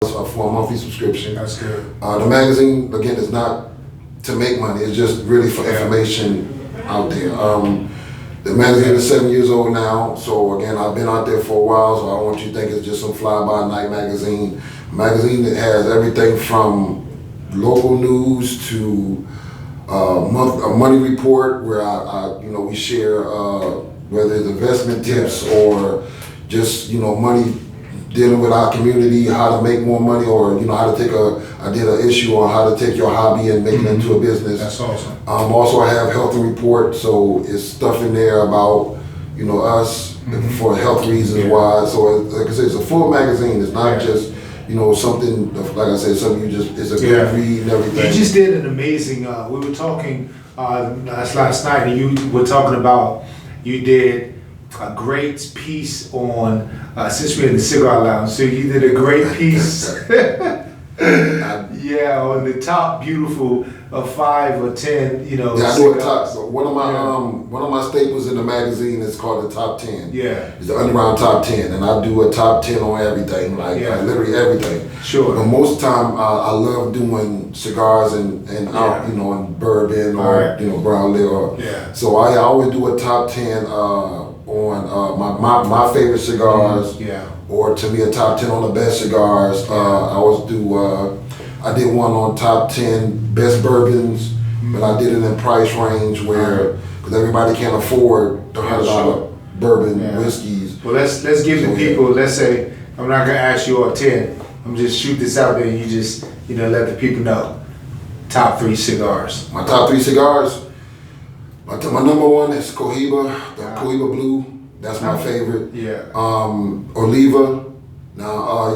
for a monthly subscription. That's good. The magazine, again, is not to make money. It's just really for information out there. The magazine is 7 years old now, so again, I've been out there for a while, so I don't want you to think it's just some fly-by-night magazine. Magazine that has everything from local news to a money report where we share whether it's investment tips or just money dealing with our community, how to make more money, or how to I did an issue on how to take your hobby and make it into a business. That's awesome. Also, I have health report, so it's stuff in there about us for health reasons why. So like I said, it's a full magazine. It's not just something like I said, something it's a good read and everything. You just did an amazing. We were talking last night, and you were talking about you did a great piece on since we're in the cigar lounge. So you did a great piece. On the top beautiful of 5 or 10, Yeah, I do a top. So one of my staples in the magazine is called the top 10. Yeah. It's the Underground Top 10, and I do a top 10 on everything, like literally everything. Sure. But most of the time, I love doing cigars and out, and bourbon or brown liquor. So I always do a top 10 on my favorite cigars. Or to me, a top 10 on the best cigars. I always do. I did one on top 10 best bourbons, but I did it in price range where, because everybody can't afford the $100 bourbon whiskeys. Well, let's give the people. Let's say I'm not gonna ask you all 10. I'm just shoot this out there, and you just let the people know. Top 3 cigars. My top 3 cigars. My number one is Cohiba, the Cohiba Blue. That's my favorite. Oliva. Now,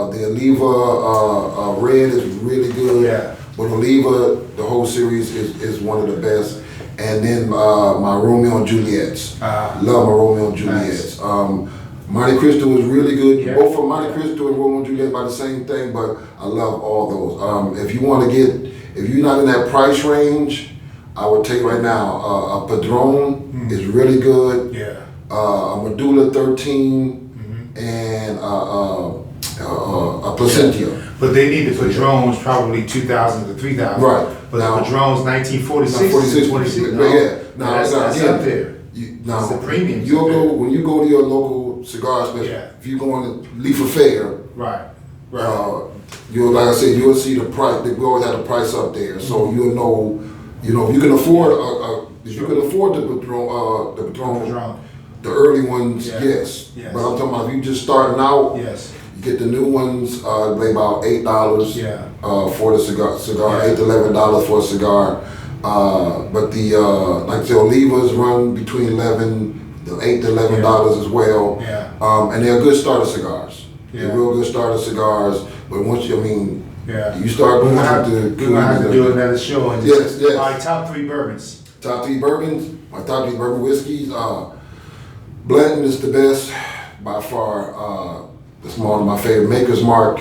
the Oliva Red is really good. But Oliva, the whole series is one of the best. And then my Romeo and Juliet's. Love my Romeo and Juliet's. Nice. Monte Cristo is really good. Both from Monte Cristo and Romeo and Juliet by the same thing, but I love all those. If you're not in that price range, I would tell you right now, a Padron is really good. A Medulla 13 and a Placentia. But they need the Padrones probably 2,000 to 3,000. Right. But now, the Padrones 1946 to 26. That's up there. That's the premium. When you go to your local cigar specialist, if you go on the Leaf Affair, like I said, you'll see the price. We always have the price up there, so you'll know. If you can afford the Padron. The early ones, yes. But I'm talking about if you just starting out, you get the new ones, they about $8 for the cigar, $8 to $11 for a cigar. But the like the Olivas run between $8 to $11 as well. And they're good starter cigars. They're real good starter cigars. But once you start going we're gonna have to do another show. And yes. All right, top 3 bourbons. Top 3 bourbons. My top 3 bourbon whiskeys. Blanton is the best by far. It's one of my favorite. Maker's Mark.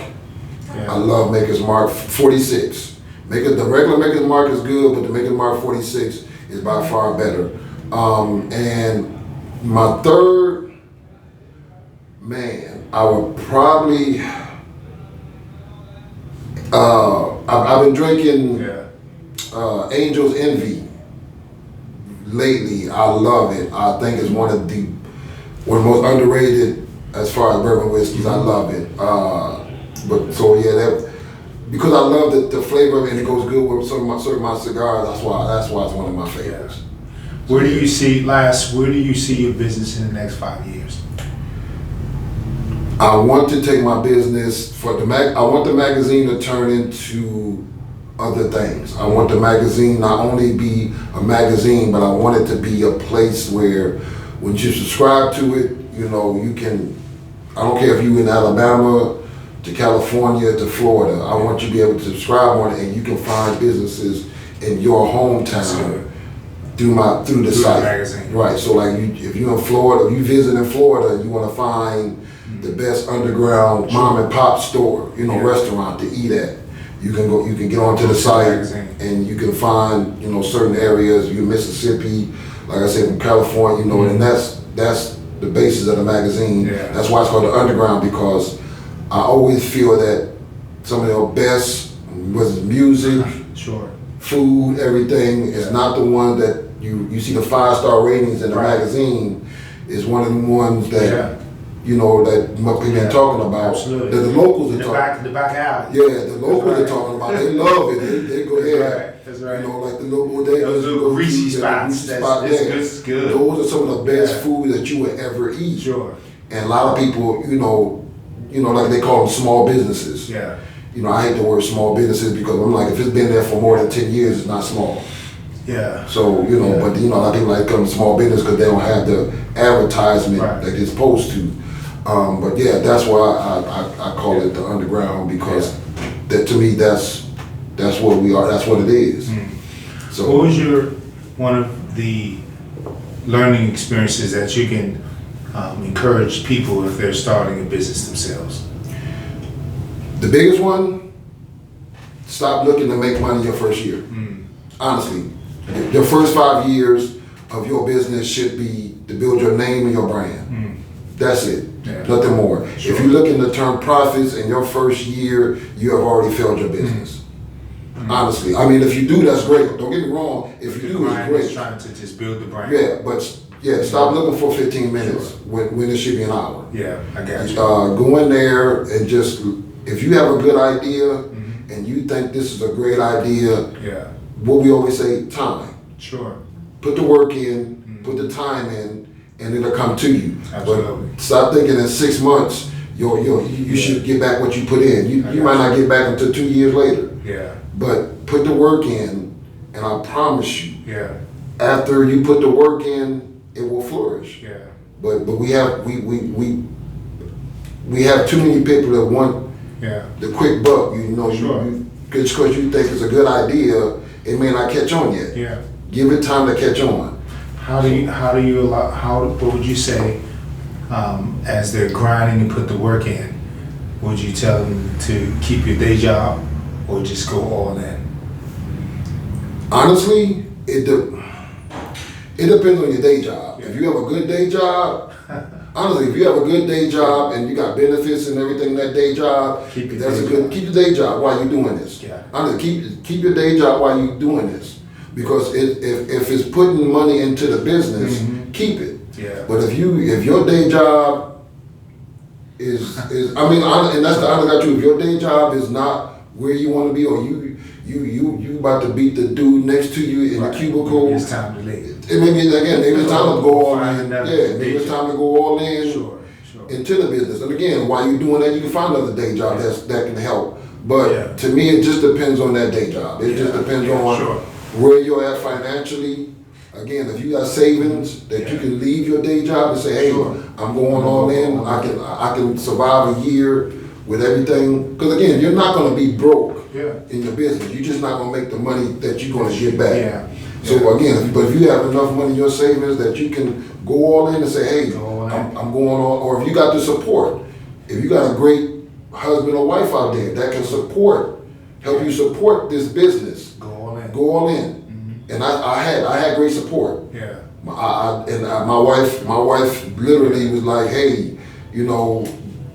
I love Maker's Mark 46. The regular Maker's Mark is good, but the Maker's Mark 46 is by far better. And my third, I would probably. I've been drinking Angel's Envy lately. I love it. I think it's one of the most underrated as far as bourbon whiskeys. I love it. Because I love the flavor of it and it goes good with certain of my cigars. That's why it's one of my favorites. Where do you see your business in the next 5 years? I want to take my business I want the magazine to turn into other things. I want the magazine not only be a magazine, but I want it to be a place where when you subscribe to it, you can, I don't care if you're in Alabama to California to Florida, I want you to be able to subscribe on it and you can find businesses in your hometown through the site. Magazine. Right, so like if you're in Florida, if you visit in Florida, you want to find the best underground mom and pop store, restaurant to eat at. You can get onto the site and you can find, certain areas, Mississippi, like I said, from California, and that's the basis of the magazine. That's why it's called the Underground, because I always feel that some of their best, was music, Sure. food, everything. It's not the one that you see the 5-star ratings in the magazine. Is one of the ones that you know that people are talking about. Absolutely. That the locals are talking. The back alley. Yeah, the locals are talking about. They love it. They go ahead. That's right. You know, like the little bodegas. Those little greasy spots. It's good. Those are some of the best food that you would ever eat. Sure. And a lot of people, you know, like they call them small businesses. Yeah. You know, I hate the word small businesses because I'm like, if it's been there for more than 10 years, it's not small. Yeah. So, you know, but you know, a lot of people like come to small business because they don't have the advertisement that they're supposed to. But yeah, that's why I call it the underground, because that to me that's what we are. That's what it is. So, what was one of the learning experiences that you can encourage people if they're starting a business themselves? The biggest one: stop looking to make money your first year. Honestly, your first 5 years of your business should be to build your name and your brand. That's it. Yeah. Nothing more. Sure. If you're looking to turn profits in your first year, you have already failed your business. Honestly, I mean, if you do, that's great. Don't get me wrong. If you do, it's great. Trying to just build the brand. Yeah, but stop looking for 15 minutes when it should be an hour. Yeah, I got you. Go in there and just, if you have a good idea and you think this is a great idea, what we always say, time. Sure. Put the work in, put the time in, and it'll come to you. Absolutely. But stop thinking in 6 months you should get back what you put in. You might not get back until 2 years later. Yeah. But put the work in, and I promise you, after you put the work in, it will flourish. Yeah. But we have too many people that want the quick buck. You know, just because you think it's a good idea, it may not catch on yet. Yeah. Give it time to catch on. What would you say, as they're grinding and put the work in, would you tell them to keep your day job or just go all in? Honestly, it depends on your day job. If you have a good day job, honestly, if you have a good day job and you got benefits and everything in that day job, keep your day job while you're doing this. Yeah. Honestly, keep your day job while you're doing this. Because if it's putting money into the business, keep it. Yeah. But if your day job is and that's the honest truth. If your day job is not where you want to be, or you about to beat the dude next to you in the cubicle, it's time to leave. Maybe it's time to go all in. Maybe it's time to go all in into the business. And again, while you're doing that, you can find another day job that can help. But to me, it just depends on that day job. It just depends on where you're at financially. Again, if you got savings that you can leave your day job and say, hey, I'm going all in, I can survive a year with everything. Because again, you're not going to be broke in your business. You're just not going to make the money that you're going to get back. Yeah. So again, but if you have enough money in your savings that you can go all in and say, hey, I'm going all, or if you got the support, if you got a great husband or wife out there that can help you support this business, go all in. And I had great support. Yeah. My wife literally was like, hey, you know,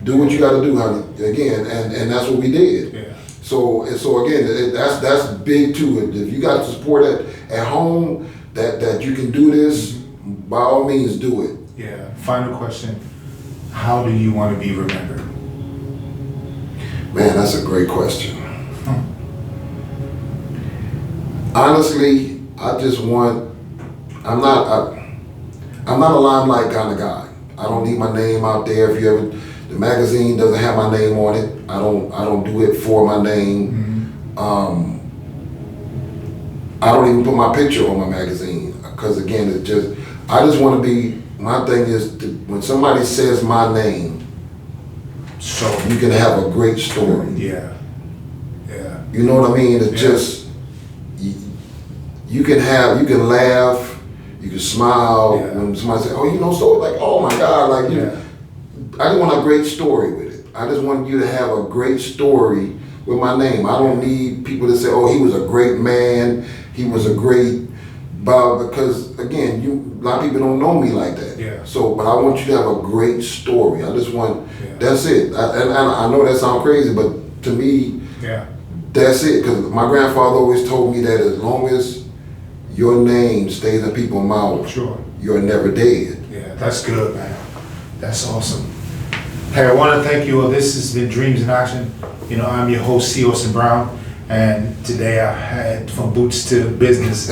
do what you got to do, honey. Again, and that's what we did. Yeah. So again, that's big too. If you got support at home that you can do this, by all means, do it. Yeah. Final question: how do you want to be remembered? Man, that's a great question. Honestly, I just want. I'm not a limelight kind of guy. I don't need my name out there. If you ever, the magazine doesn't have my name on it. I don't do it for my name. I don't even put my picture on my magazine because again, I just want to be. My thing is when somebody says my name, so you can have a great story. Yeah. You know what I mean? It's just you can laugh, you can smile when somebody says, "Oh, you know," so like, "Oh my God!" Like I just want a great story with it. I just want you to have a great story with my name. I don't need people to say, "Oh, he was a great man. He was a great," because again, a lot of people don't know me like that. Yeah. So, but I want you to have a great story. I just want. That's it. And I know that sounds crazy, but to me, Yeah. That's it. Because my grandfather always told me that as long as your name stays in people's mouths, Sure. you're never dead. Yeah, that's good, man. That's awesome. Hey, I want to thank you all. This has been Dreams in Action. You know, I'm your host, C. Austin Brown, and today I had From Boots to Business,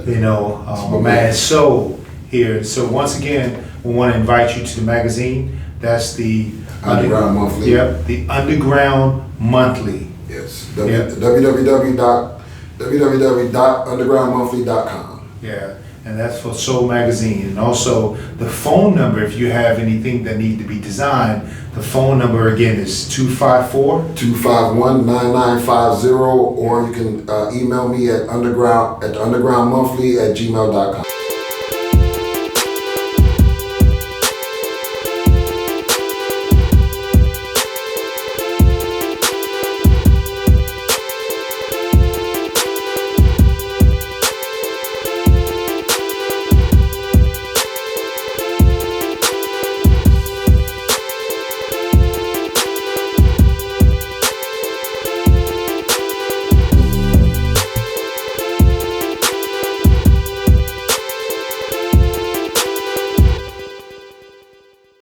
you know, my man Soul here. So once again, we want to invite you to the magazine. That's the Underground Monthly. Yep, the Underground Monthly. Yes. Yep. www.undergroundmonthly.com. Yeah, and that's for Soul Magazine. And also the phone number, if you have anything that needs to be designed, the phone number again is 251-9950, or you can email me at undergroundmonthly@gmail.com.